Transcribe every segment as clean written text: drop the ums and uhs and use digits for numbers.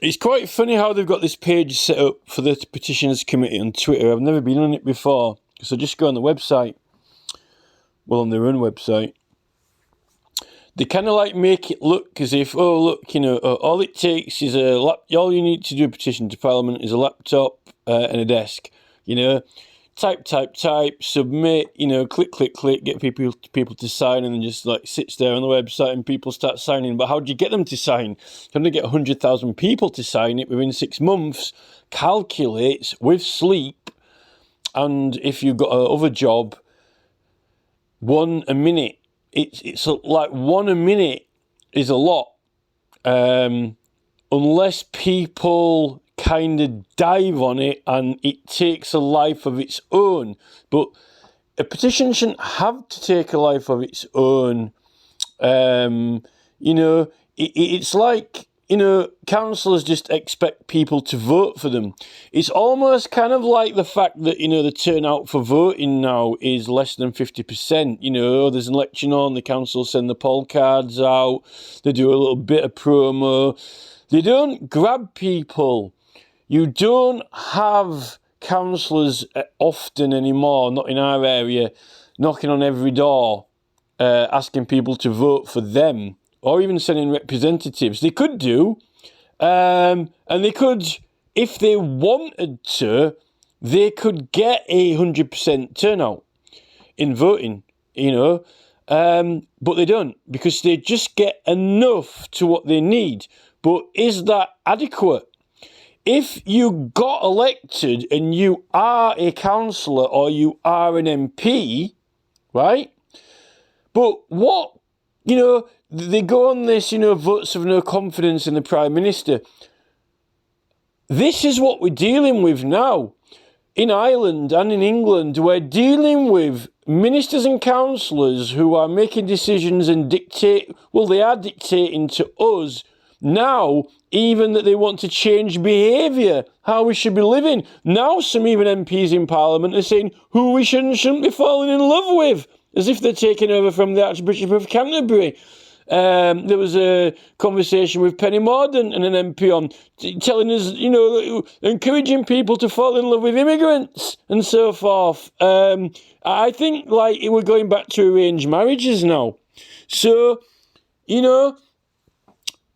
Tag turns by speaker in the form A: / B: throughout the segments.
A: It's quite funny how they've got this page set up for the Petitions Committee on Twitter. I've never been on it before, so just go on the website. Well, on their own website. They kind of like make it look as if, oh, look, all it takes is all you need to do a petition to Parliament is a laptop and a desk. Type, submit, click, get people to sign, and then just like sits there on the website and people start signing. But how do you get them to sign? Can they get 100,000 people to sign it within 6 months? Calculates with sleep, and if you've got another job, 1 a minute. It's like 1 a minute is a lot, unless people kind of dive on it and it takes a life of its own. But a petition shouldn't have to take a life of its own. It's like, councillors just expect people to vote for them. It's almost kind of like the fact that, the turnout for voting now is less than 50%. There's an election on, the council send the poll cards out, they do a little bit of promo. They don't grab people. You don't have councillors often anymore, not in our area, knocking on every door, asking people to vote for them, or even sending representatives. They could do, and they could, if they wanted to, they could get 100% turnout in voting, but they don't, because they just get enough to what they need. But is that adequate? If you got elected and you are a councillor or you are an MP, right? But what, they go on this, votes of no confidence in the Prime Minister. This is what we're dealing with now. In Ireland and in England, we're dealing with ministers and councillors who are making decisions and they are dictating to us now, even that they want to change behaviour, how we should be living. Now some even MPs in Parliament are saying who we shouldn't be falling in love with, as if they're taking over from the Archbishop of Canterbury. There was a conversation with Penny Mordaunt and an MP on telling us, encouraging people to fall in love with immigrants and so forth. I think we're going back to arranged marriages now. So,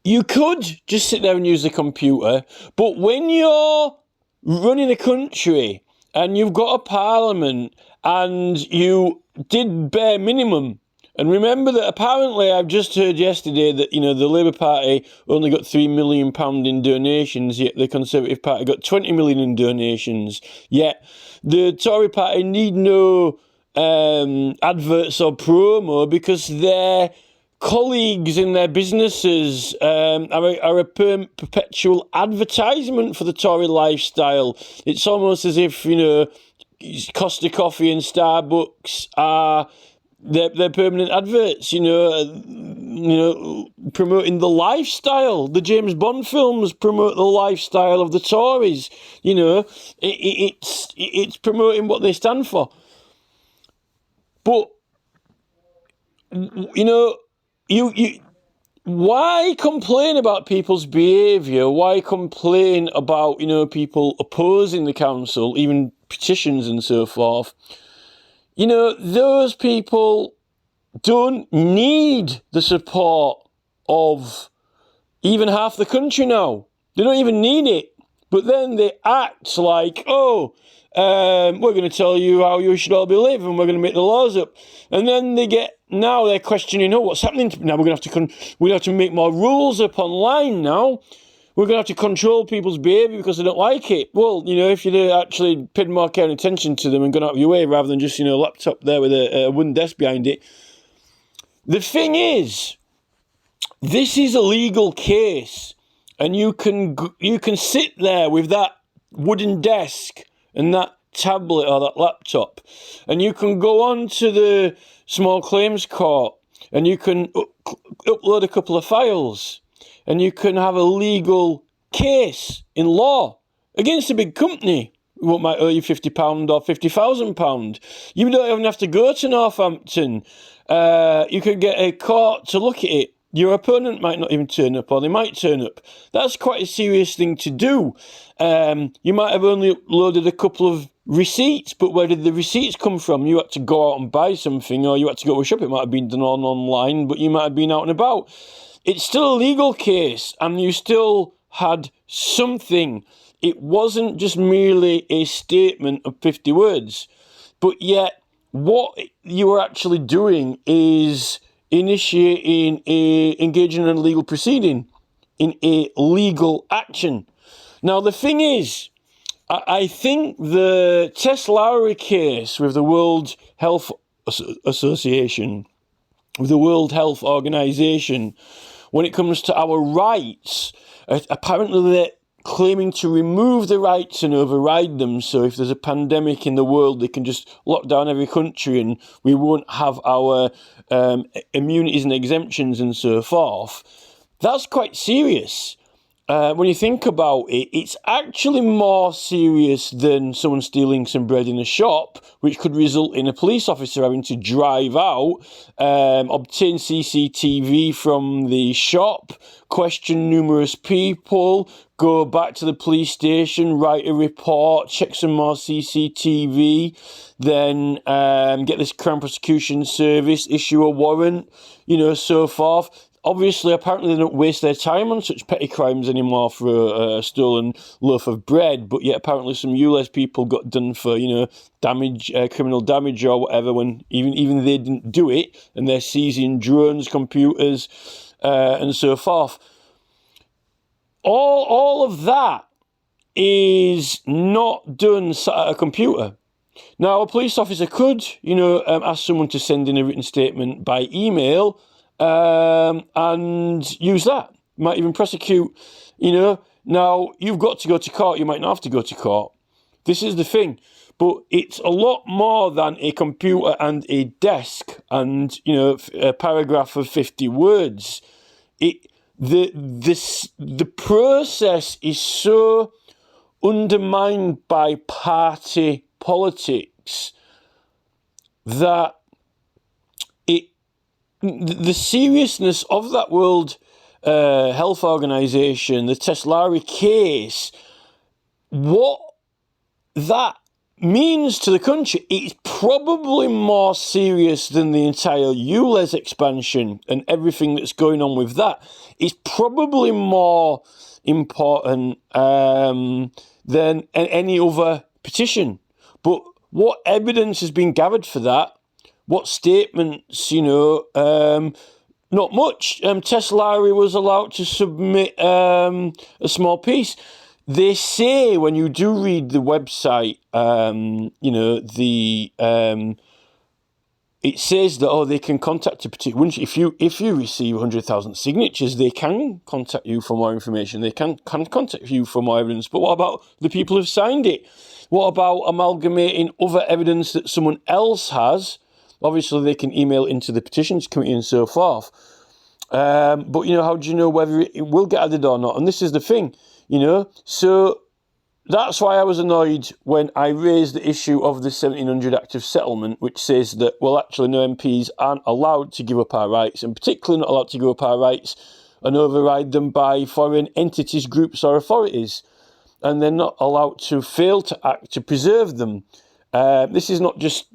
A: you could just sit there and use the computer, but when you're running a country and you've got a parliament and you did bare minimum, and remember that apparently I've just heard yesterday that, the Labour Party only got £3 million in donations, yet the Conservative Party got 20 million in donations, yet the Tory Party need no adverts or promo because they're colleagues in their businesses are a perpetual advertisement for the Tory lifestyle. It's almost as if, Costa Coffee and Starbucks are their permanent adverts, promoting the lifestyle. The James Bond films promote the lifestyle of the Tories. It's promoting what they stand for. But, why complain about people's behaviour? Why complain about, people opposing the council, even petitions and so forth? Those people don't need the support of even half the country now. They don't even need it. But then they act like, we're going to tell you how you should all be living, we're going to make the laws up. And then now they're questioning, what's happening? Now we're going to have to make more rules up online now. We're going to have to control people's behaviour because they don't like it. Well, if you'd actually paid more care and attention to them and gone out of your way rather than just, a laptop there with a wooden desk behind it. The thing is, this is a legal case, and you can sit there with that wooden desk and that tablet or that laptop, and you can go on to the small claims court and you can upload a couple of files and you can have a legal case in law against a big company what might owe you £50 or £50,000. You don't even have to go to Northampton. You could get a court to look at it. Your opponent might not even turn up, or they might turn up. That's quite a serious thing to do. You might have only uploaded a couple of receipts, but where did the receipts come from? You had to go out and buy something, or you had to go to a shop. It might have been done online, but you might have been out and about. It's still a legal case, and you still had something. It wasn't just merely a statement of 50 words. But yet, what you were actually doing is engaging in a legal proceeding, in a legal action. Now, the thing is, I think the Tess Lowry case with the World Health Association, with the World Health Organization, when it comes to our rights, apparently they're claiming to remove the rights and override them. So if there's a pandemic in the world, they can just lock down every country and we won't have our immunities and exemptions and so forth. That's quite serious. When you think about it, it's actually more serious than someone stealing some bread in a shop, which could result in a police officer having to drive out, obtain CCTV from the shop, question numerous people, go back to the police station, write a report, check some more CCTV, then get this Crown Prosecution Service, issue a warrant, so forth. Obviously, apparently they don't waste their time on such petty crimes anymore for a stolen loaf of bread, but yet apparently some ULEZ people got done for, damage, criminal damage or whatever, when even they didn't do it, and they're seizing drones, computers, and so forth. All of that is not done sat at a computer. Now, a police officer could, ask someone to send in a written statement by email, and use that. Might even prosecute, Now, you've got to go to court. You might not have to go to court. This is the thing. But it's a lot more than a computer and a desk and, a paragraph of 50 words. The process is so undermined by party politics that the seriousness of that World Health Organization, the Tess Lowry case, what that means to the country, it's probably more serious than the entire ULEZ expansion and everything that's going on with that. It's probably more important than any other petition. But what evidence has been gathered for that? What statements, not much. Tess Lowry was allowed to submit a small piece. They say when you do read the website, it says that they can contact a petition. If you receive 100,000 signatures, they can contact you for more information. They can contact you for more evidence. But what about the people who've signed it? What about amalgamating other evidence that someone else has? Obviously, they can email into the petitions committee and so forth. But, how do you know whether it will get added or not? And this is the thing, So that's why I was annoyed when I raised the issue of the 1700 Act of Settlement, which says that, well, actually, no MPs aren't allowed to give up our rights, and particularly not allowed to give up our rights and override them by foreign entities, groups or authorities. And they're not allowed to fail to act to preserve them. This is not just,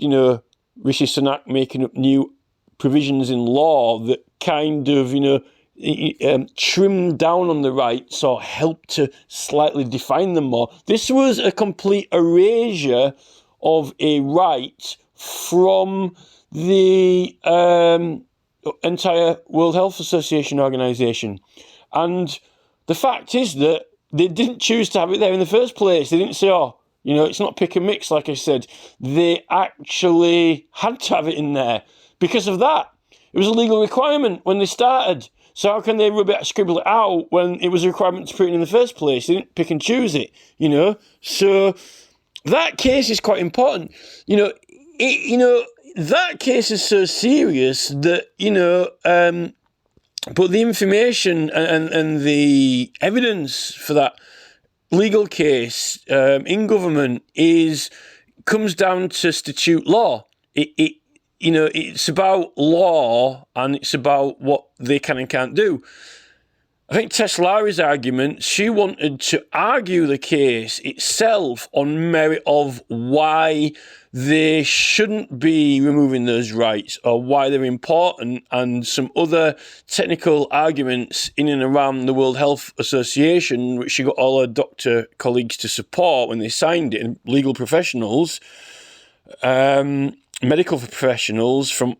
A: Rishi Sunak making up new provisions in law that kind of, trim down on the rights or help to slightly define them more. This was a complete erasure of a right from the entire World Health Association organisation. And the fact is that they didn't choose to have it there in the first place. They didn't say, it's not pick and mix, like I said. They actually had to have it in there because of that. It was a legal requirement when they started. So how can they scribble it out when it was a requirement to put it in the first place? They didn't pick and choose it, So that case is quite important. That case is so serious that, but the information and the evidence for that legal case in government comes down to statute law. it's about law and it's about what they can and can't do. I think Tess Lowry's argument, she wanted to argue the case itself on merit of why they shouldn't be removing those rights or why they're important, and some other technical arguments in and around the World Health Association, which she got all her doctor colleagues to support when they signed it, and legal professionals, medical professionals from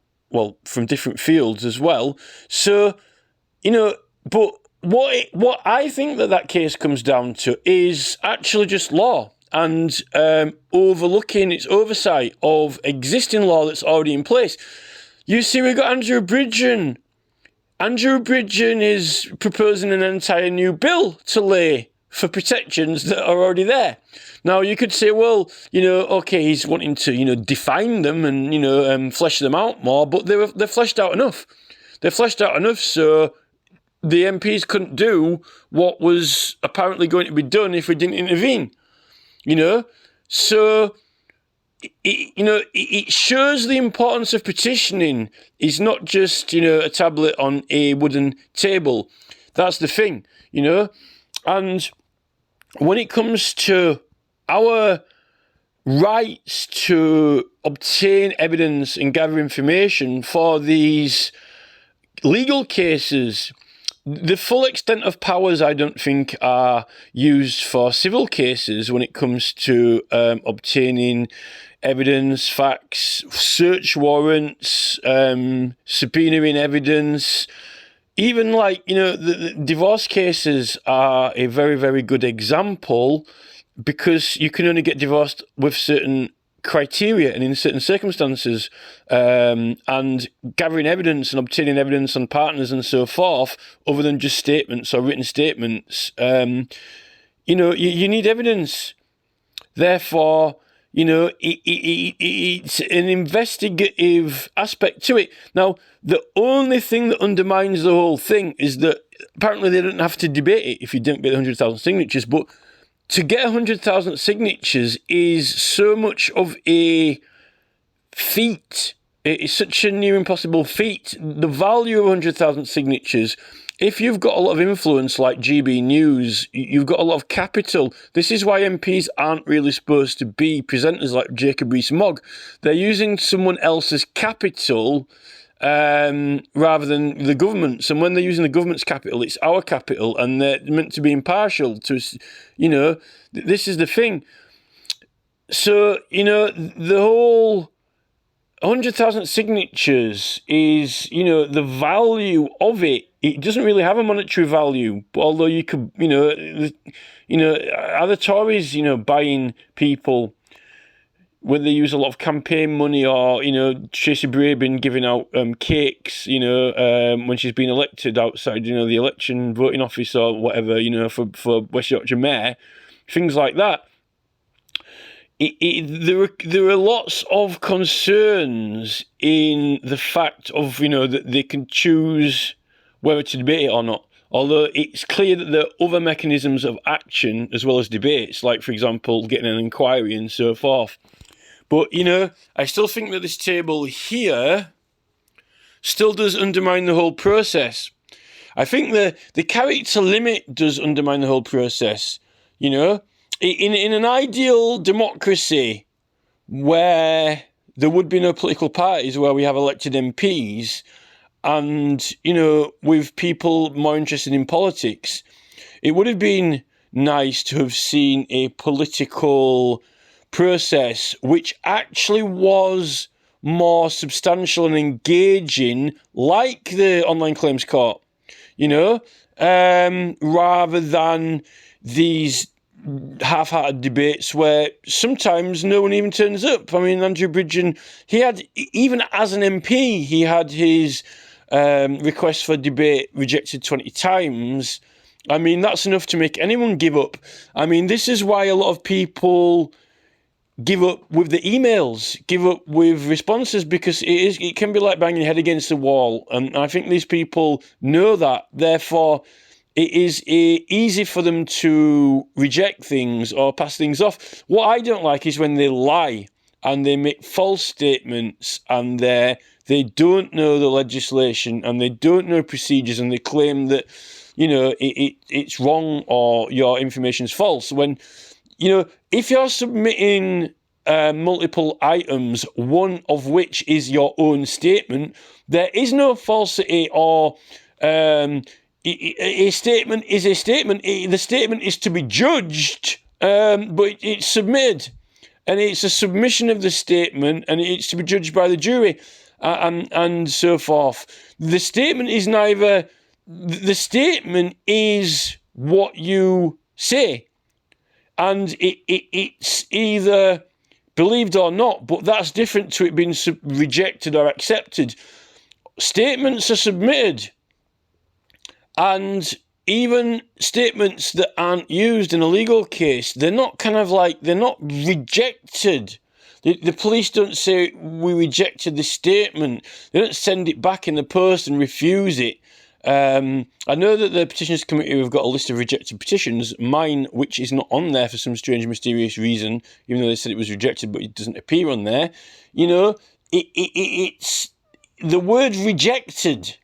A: different fields as well. So, but what I think that case comes down to is actually just law and overlooking its oversight of existing law that's already in place. You see, we've got Andrew Bridgen. Andrew Bridgen is proposing an entire new bill to lay for protections that are already there. Now, you could say, well, okay, he's wanting to, define them and, flesh them out more, but they're fleshed out enough. They're fleshed out enough so the MPs couldn't do what was apparently going to be done if we didn't intervene, So, it shows the importance of petitioning. It's not just, a tablet on a wooden table. That's the thing, And when it comes to our rights to obtain evidence and gather information for these legal cases, the full extent of powers, I don't think, are used for civil cases when it comes to obtaining evidence, facts, search warrants, subpoenaing evidence. Even the divorce cases are a very, very good example, because you can only get divorced with certain criteria and in certain circumstances, and gathering evidence and obtaining evidence on partners and so forth, other than just statements or written statements, you need evidence. Therefore, it's an investigative aspect to it. Now, the only thing that undermines the whole thing is that apparently they don't have to debate it if you don't get 100,000 signatures, but to get 100,000 signatures is so much of a feat. It's such a near impossible feat. The value of 100,000 signatures, if you've got a lot of influence like GB News, you've got a lot of capital. This is why MPs aren't really supposed to be presenters like Jacob Rees-Mogg. They're using someone else's capital rather than the government's. And when they're using the government's capital, it's our capital, and they're meant to be impartial to, this is the thing. So, the whole 100,000 signatures is, the value of it. It doesn't really have a monetary value, although you could, are the Tories, buying people when they use a lot of campaign money, or, Tracy Brabin giving out cakes, when she's been elected outside, the election voting office or whatever, for West Yorkshire Mayor, things like that. There are lots of concerns in the fact of, that they can choose whether to debate it or not. Although it's clear that there are other mechanisms of action as well as debates, like, for example, getting an inquiry and so forth. But, I still think that this table here still does undermine the whole process. I think the character limit does undermine the whole process, In an ideal democracy where there would be no political parties, where we have elected MPs and, with people more interested in politics, it would have been nice to have seen a political process which actually was more substantial and engaging, like the online claims court, rather than these half-hearted debates where sometimes no one even turns up. I mean, Andrew Bridgen, he had, even as an MP, he had his request for debate rejected 20 times. I mean, that's enough to make anyone give up. I mean, this is why a lot of people give up with the emails, give up with responses, because it can be like banging your head against the wall. And I think these people know that. Therefore, it is easy for them to reject things or pass things off. What I don't like is when they lie. and they make false statements, and they don't know the legislation, and they don't know procedures, and they claim that, it's wrong or your information is false. When, if you're submitting multiple items, one of which is your own statement, there is no falsity or a statement is a statement. The statement is to be judged, but it's submitted. And it's a submission of the statement, and it's to be judged by the jury, and so forth. The statement is neither... The statement is what you say, and it's either believed or not, but that's different to it being rejected or accepted. Statements are submitted, and even statements that aren't used in a legal case, they're not rejected. The police don't say, we rejected the statement. They don't send it back in the post and refuse it. I know that the Petitions Committee have got a list of rejected petitions, mine, which is not on there for some strange, mysterious reason, even though they said it was rejected, but it doesn't appear on there. It's the word rejected.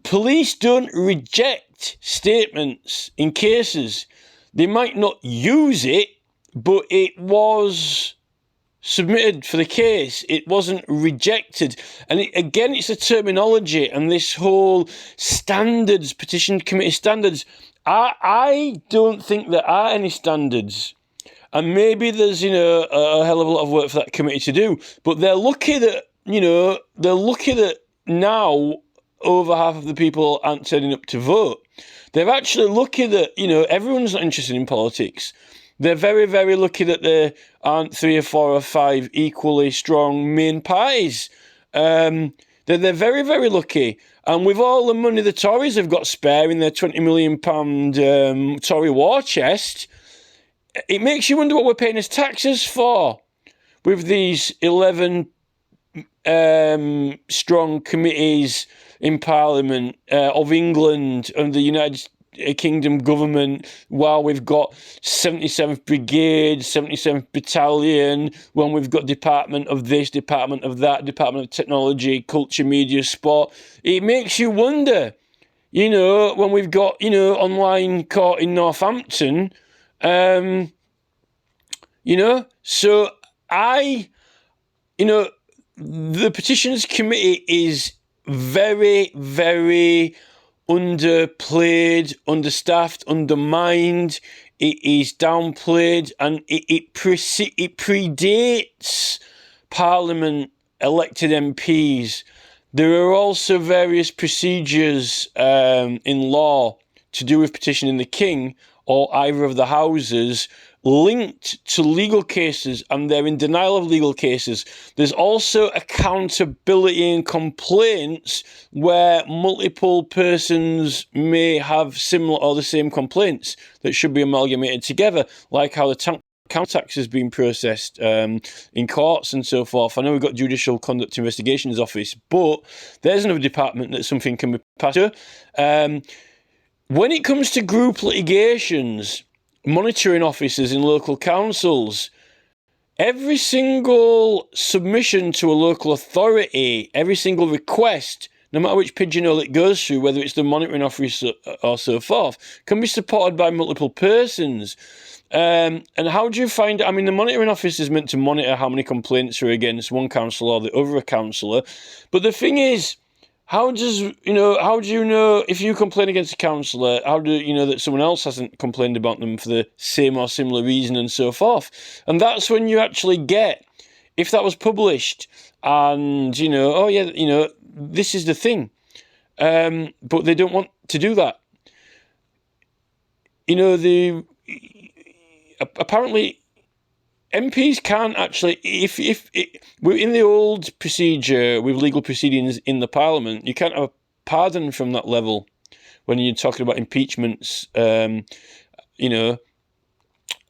A: Police don't reject statements in cases. They might not use it, but it was submitted for the case. It wasn't rejected. And it's a terminology, and this whole standards, Petition Committee standards, I don't think there are any standards. And maybe there's, a hell of a lot of work for that committee to do. But they're lucky that, now over half of the people aren't turning up to vote. They're actually lucky that, everyone's not interested in politics. They're very, very lucky that there aren't 3 or 4 or 5 equally strong main parties. They're very, very lucky. And with all the money the Tories have got spare in their £20 million Tory war chest, it makes you wonder what we're paying as taxes for with these 11 strong committees in Parliament of England and the United Kingdom government, while we've got 77th Brigade, 77th Battalion, when we've got Department of this, Department of that, Department of Technology, Culture, Media, Sport. It makes you wonder, when we've got, online court in Northampton, so the Petitions Committee is very, very underplayed, understaffed, undermined. It is downplayed, and it predates Parliament elected MPs. There are also various procedures in law to do with petitioning the King or either of the houses linked to legal cases, and they're in denial of legal cases. There's also accountability and complaints where multiple persons may have similar or the same complaints that should be amalgamated together, like how the council tax has been processed in courts and so forth. I know we've got Judicial Conduct Investigations Office, but there's another department that something can be passed to. When it comes to group litigations, monitoring officers in local councils, every single submission to a local authority, every single request, no matter which pigeonhole it goes through, whether it's the monitoring officer or so forth, can be supported by multiple persons. And how do you find it? I mean, the monitoring officer is meant to monitor how many complaints are against one councillor or the other councillor. But the thing is, how do you know if you complain against a councillor, how do you know that someone else hasn't complained about them for the same or similar reason and so forth? And that's when you actually get, if that was published and, this is the thing. But they don't want to do that. Apparently MPs can't actually, if we're in the old procedure with legal proceedings in the Parliament, you can't have a pardon from that level when you're talking about impeachments, and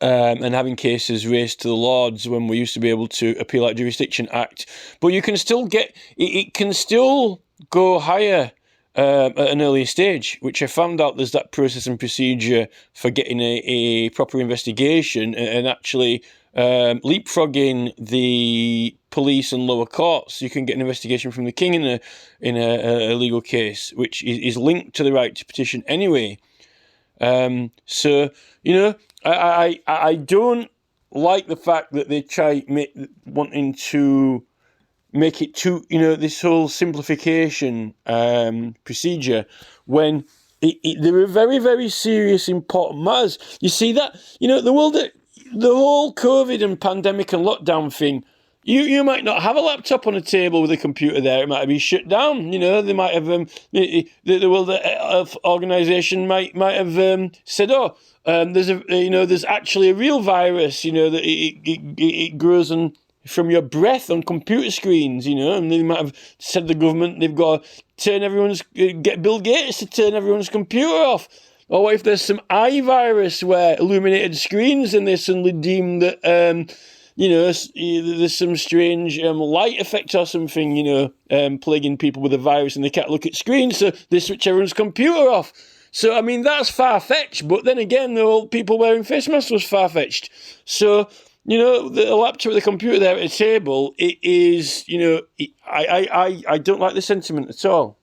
A: having cases raised to the Lords when we used to be able to appeal out Jurisdiction Act. But you can still get, it can still go higher at an earlier stage, which I found out there's that process and procedure for getting a proper investigation and actually leapfrogging the police and lower courts. You can get an investigation from the king in a legal case, which is linked to the right to petition anyway. So I don't like the fact that they try wanting to make it too, this whole simplification procedure when there are very, very serious, important matters. You see that, the whole COVID and pandemic and lockdown thing, you might not have a laptop on a table with a computer there. It might be shut down. They might have the World Health Organization might have said, there's actually a real virus. That it grows from your breath on computer screens. And they might have said to the government they've got to get Bill Gates to turn everyone's computer off. Or what if there's some eye virus where illuminated screens and they suddenly deem that, there's some strange light effect or something, plaguing people with a virus and they can't look at screens, so they switch everyone's computer off. So, that's far-fetched, but then again, the old people wearing face masks was far-fetched. So, the laptop, the computer there at a table, it is, I don't like the sentiment at all.